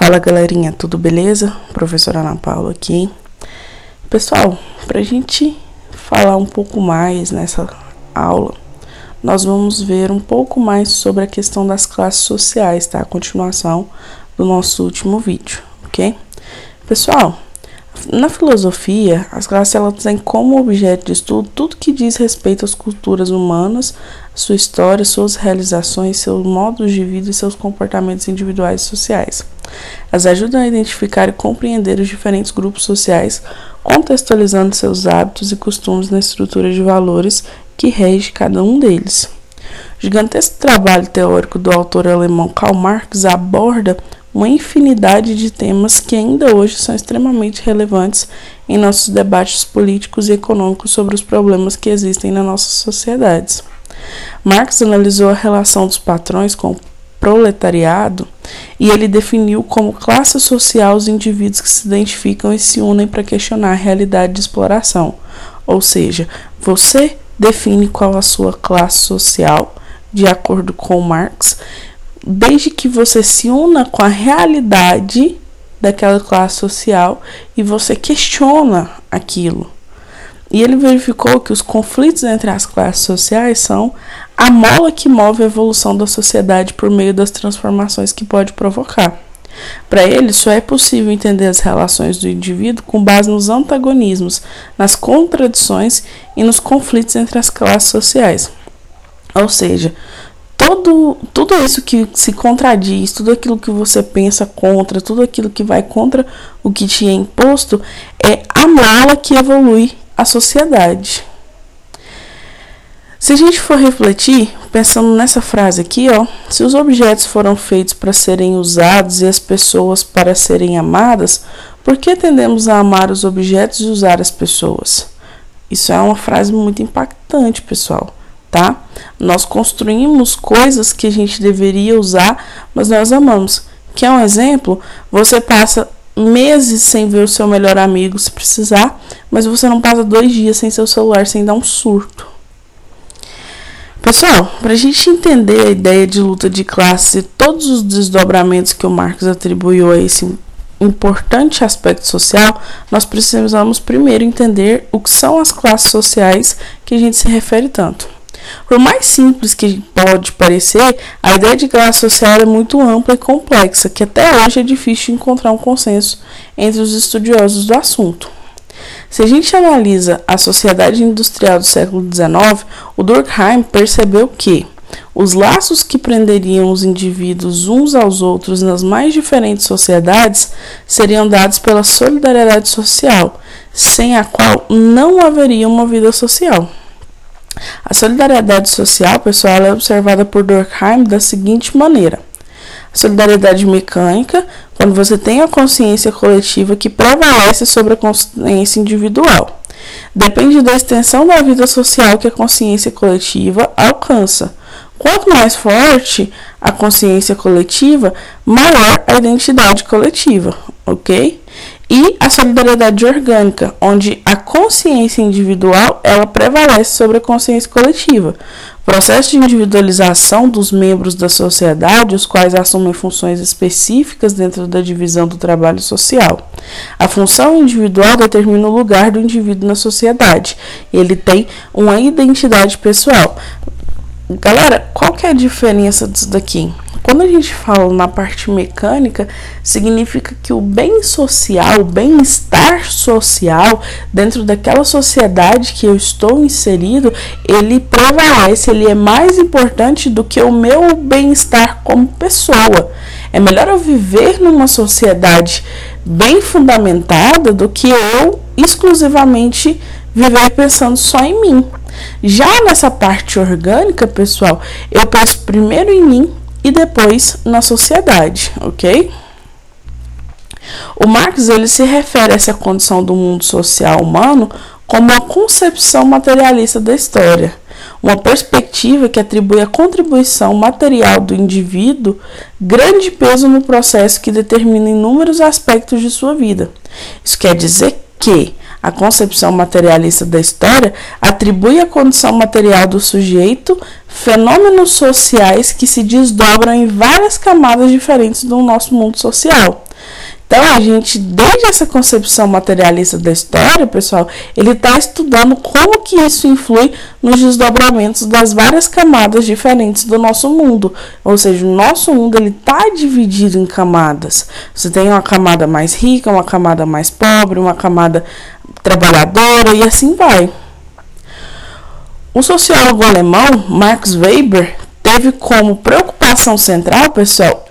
Fala galerinha, tudo beleza? Professora Ana Paula aqui. Pessoal, para a gente falar um pouco mais nessa aula, nós vamos ver um pouco mais sobre a questão das classes sociais, tá? A continuação do nosso último vídeo, ok? Pessoal, na filosofia, as classes elas têm como objeto de estudo tudo que diz respeito às culturas humanas, sua história, suas realizações, seus modos de vida e seus comportamentos individuais e sociais. Elas ajudam a identificar e compreender os diferentes grupos sociais, contextualizando seus hábitos e costumes na estrutura de valores que rege cada um deles. O gigantesco trabalho teórico do autor alemão Karl Marx aborda uma infinidade de temas que ainda hoje são extremamente relevantes em nossos debates políticos e econômicos sobre os problemas que existem nas nossas sociedades. Marx analisou a relação dos patrões com o proletariado e ele definiu como classe social os indivíduos que se identificam e se unem para questionar a realidade de exploração. Ou seja, você define qual a sua classe social, de acordo com Marx, desde que você se una com a realidade daquela classe social e você questiona aquilo. E ele verificou que os conflitos entre as classes sociais são a mola que move a evolução da sociedade por meio das transformações que pode provocar. Para ele, só é possível entender as relações do indivíduo com base nos antagonismos, nas contradições e nos conflitos entre as classes sociais. Ou seja, tudo isso que se contradiz, tudo aquilo que você pensa contra, tudo aquilo que vai contra o que te é imposto, é a mola que evolui a sociedade. Se a gente for refletir, pensando nessa frase aqui, se os objetos foram feitos para serem usados e as pessoas para serem amadas, por que tendemos a amar os objetos e usar as pessoas? Isso é uma frase muito impactante, pessoal. Tá? Nós construímos coisas que a gente deveria usar, mas nós amamos. Quer um exemplo? Você passa meses sem ver o seu melhor amigo se precisar, mas você não passa 2 dias sem seu celular, sem dar um surto. Pessoal, para a gente entender a ideia de luta de classe e todos os desdobramentos que o Marx atribuiu a esse importante aspecto social, nós precisamos primeiro entender o que são as classes sociais que a gente se refere tanto. Por mais simples que pode parecer, a ideia de classe social é muito ampla e complexa, que até hoje é difícil encontrar um consenso entre os estudiosos do assunto. Se a gente analisa a sociedade industrial do século XIX, o Durkheim percebeu que os laços que prenderiam os indivíduos uns aos outros nas mais diferentes sociedades seriam dados pela solidariedade social, sem a qual não haveria uma vida social. A solidariedade social, pessoal, é observada por Durkheim da seguinte maneira: a solidariedade mecânica, quando você tem a consciência coletiva que prevalece sobre a consciência individual. Depende da extensão da vida social que a consciência coletiva alcança. Quanto mais forte a consciência coletiva, maior a identidade coletiva, ok? E a solidariedade orgânica, onde a consciência individual ela prevalece sobre a consciência coletiva. O processo de individualização dos membros da sociedade, os quais assumem funções específicas dentro da divisão do trabalho social. A função individual determina o lugar do indivíduo na sociedade. Ele tem uma identidade pessoal. Galera, qual que é a diferença disso daqui? Quando a gente fala na parte mecânica, significa que o bem social, o bem-estar social dentro daquela sociedade que eu estou inserido, ele prevalece, ele é mais importante do que o meu bem-estar como pessoa. É melhor eu viver numa sociedade bem fundamentada do que eu exclusivamente viver pensando só em mim. Já nessa parte orgânica, pessoal, eu penso primeiro em mim e depois na sociedade, ok? O Marx ele se refere a essa condição do mundo social humano como a concepção materialista da história, uma perspectiva que atribui à contribuição material do indivíduo grande peso no processo que determina inúmeros aspectos de sua vida. Isso quer dizer que a concepção materialista da história atribui à condição material do sujeito fenômenos sociais que se desdobram em várias camadas diferentes do nosso mundo social. Então, a gente, desde essa concepção materialista da história, pessoal, ele está estudando como que isso influi nos desdobramentos das várias camadas diferentes do nosso mundo. Ou seja, o nosso mundo está dividido em camadas. Você tem uma camada mais rica, uma camada mais pobre, uma camada trabalhadora e assim vai. O sociólogo alemão Max Weber teve como preocupação central, pessoal,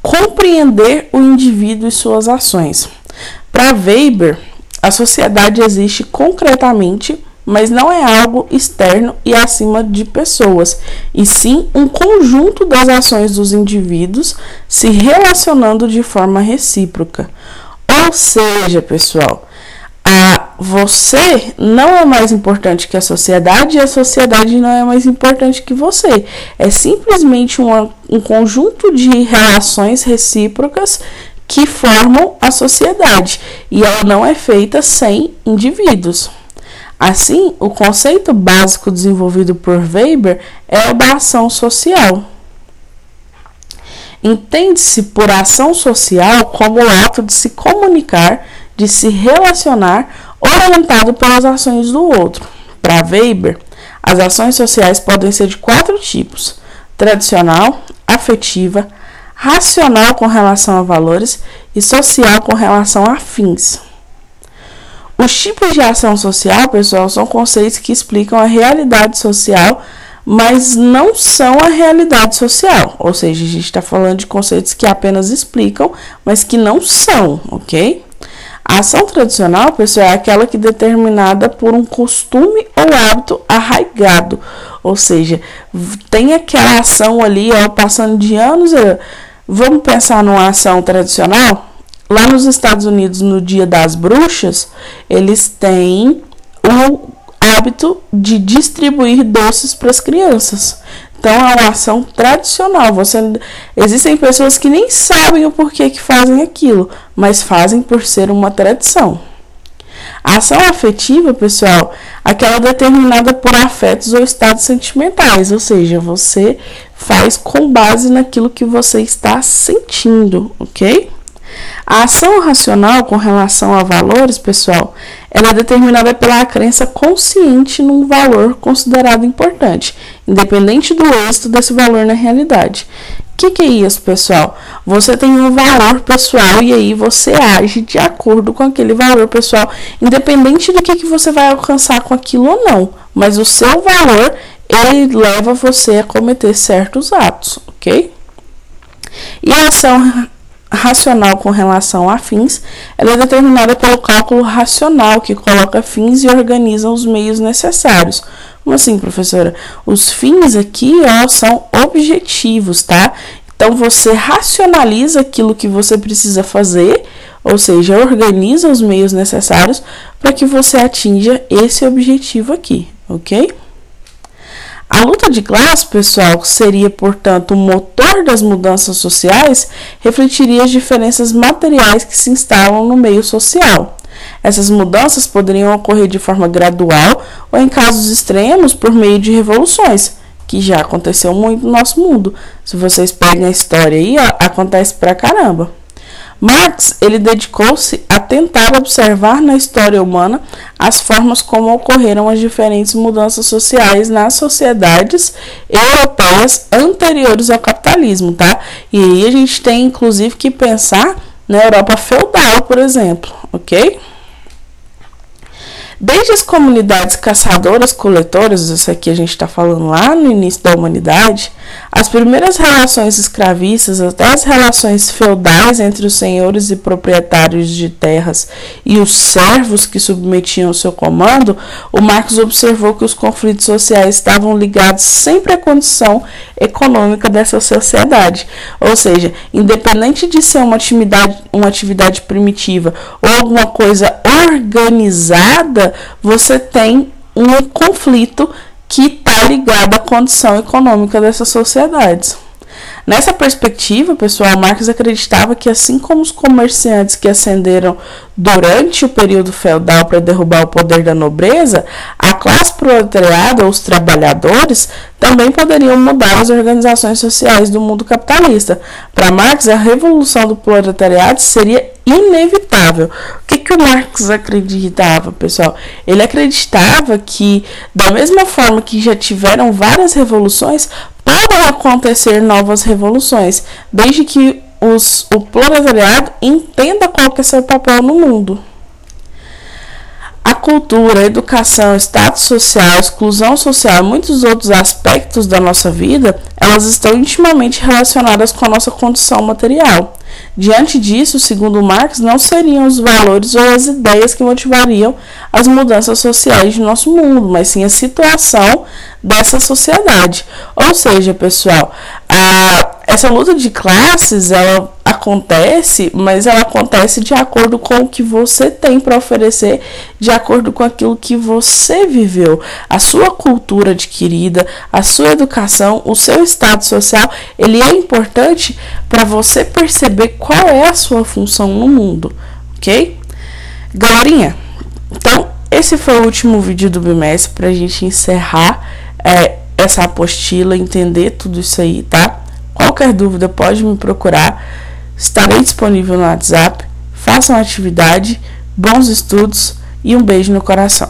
compreender o indivíduo e suas ações. Para Weber, a sociedade existe concretamente, mas não é algo externo e acima de pessoas, e sim um conjunto das ações dos indivíduos se relacionando de forma recíproca. Ou seja, pessoal, você não é mais importante que a sociedade e a sociedade não é mais importante que você. É simplesmente um conjunto de relações recíprocas que formam a sociedade e ela não é feita sem indivíduos. Assim, o conceito básico desenvolvido por Weber é o da ação social. Entende-se por ação social como o ato de se comunicar, de se relacionar, orientado pelas ações do outro. Para Weber, as ações sociais podem ser de 4 tipos: tradicional, afetiva, racional com relação a valores e social com relação a fins. Os tipos de ação social, pessoal, são conceitos que explicam a realidade social, mas não são a realidade social. Ou seja, a gente está falando de conceitos que apenas explicam, mas que não são, ok? A ação tradicional, pessoal, é aquela que é determinada por um costume ou hábito arraigado. Ou seja, tem aquela ação ali, ó, passando de anos. Vamos pensar numa ação tradicional? Lá nos Estados Unidos, no Dia das Bruxas, eles têm o hábito de distribuir doces para as crianças. Então, é uma ação tradicional. Existem pessoas que nem sabem o porquê que fazem aquilo, mas fazem por ser uma tradição. A ação afetiva, pessoal, aquela determinada por afetos ou estados sentimentais, ou seja, você faz com base naquilo que você está sentindo, ok? A ação racional com relação a valores, pessoal, ela é determinada pela crença consciente num valor considerado importante, independente do êxito desse valor na realidade. O que é isso, pessoal? Você tem um valor pessoal e aí você age de acordo com aquele valor pessoal, independente do que você vai alcançar com aquilo ou não. Mas o seu valor, ele leva você a cometer certos atos, ok? E a ação racional com relação a fins, ela é determinada pelo cálculo racional, que coloca fins e organiza os meios necessários. Como assim, professora? Os fins aqui, ó, são objetivos, tá? Então, você racionaliza aquilo que você precisa fazer, ou seja, organiza os meios necessários para que você atinja esse objetivo aqui, ok? A luta de classe, pessoal, que seria, portanto, o motor das mudanças sociais, refletiria as diferenças materiais que se instalam no meio social. Essas mudanças poderiam ocorrer de forma gradual ou, em casos extremos, por meio de revoluções, que já aconteceu muito no nosso mundo. Se vocês pegam a história aí, ó, acontece pra caramba. Marx, ele dedicou-se a tentar observar na história humana as formas como ocorreram as diferentes mudanças sociais nas sociedades europeias anteriores ao capitalismo, tá? E aí a gente tem, inclusive, que pensar na Europa feudal, por exemplo, ok? Desde as comunidades caçadoras-coletoras, isso aqui a gente está falando lá no início da humanidade, as primeiras relações escravistas até as relações feudais entre os senhores e proprietários de terras e os servos que submetiam ao seu comando, o Marx observou que os conflitos sociais estavam ligados sempre à condição econômica dessa sociedade. Ou seja, independente de ser uma atividade primitiva ou alguma coisa organizada, você tem um conflito que está ligado à condição econômica dessas sociedades. Nessa perspectiva, pessoal, Marx acreditava que, assim como os comerciantes que ascenderam durante o período feudal para derrubar o poder da nobreza, a classe proletariada, ou os trabalhadores, também poderiam mudar as organizações sociais do mundo capitalista. Para Marx, a revolução do proletariado seria inevitável. O que o Marx acreditava, pessoal? Ele acreditava que, da mesma forma que já tiveram várias revoluções, podem acontecer novas revoluções, desde que o proletariado entenda qual que é seu papel no mundo. A cultura, a educação, status social, exclusão social e muitos outros aspectos da nossa vida, elas estão intimamente relacionadas com a nossa condição material. Diante disso, segundo Marx, não seriam os valores ou as ideias que motivariam as mudanças sociais de nosso mundo, mas sim a situação dessa sociedade. Ou seja, pessoal, essa luta de classes, ela acontece, mas ela acontece de acordo com o que você tem para oferecer, de acordo com aquilo que você viveu. A sua cultura adquirida, a sua educação, o seu status social, ele é importante para você perceber qual é a sua função no mundo, ok? Galerinha, então esse foi o último vídeo do bimestre para a gente encerrar essa apostila, entender tudo isso aí, tá? Qualquer dúvida pode me procurar, estarei disponível no WhatsApp. Façam atividade, bons estudos e um beijo no coração.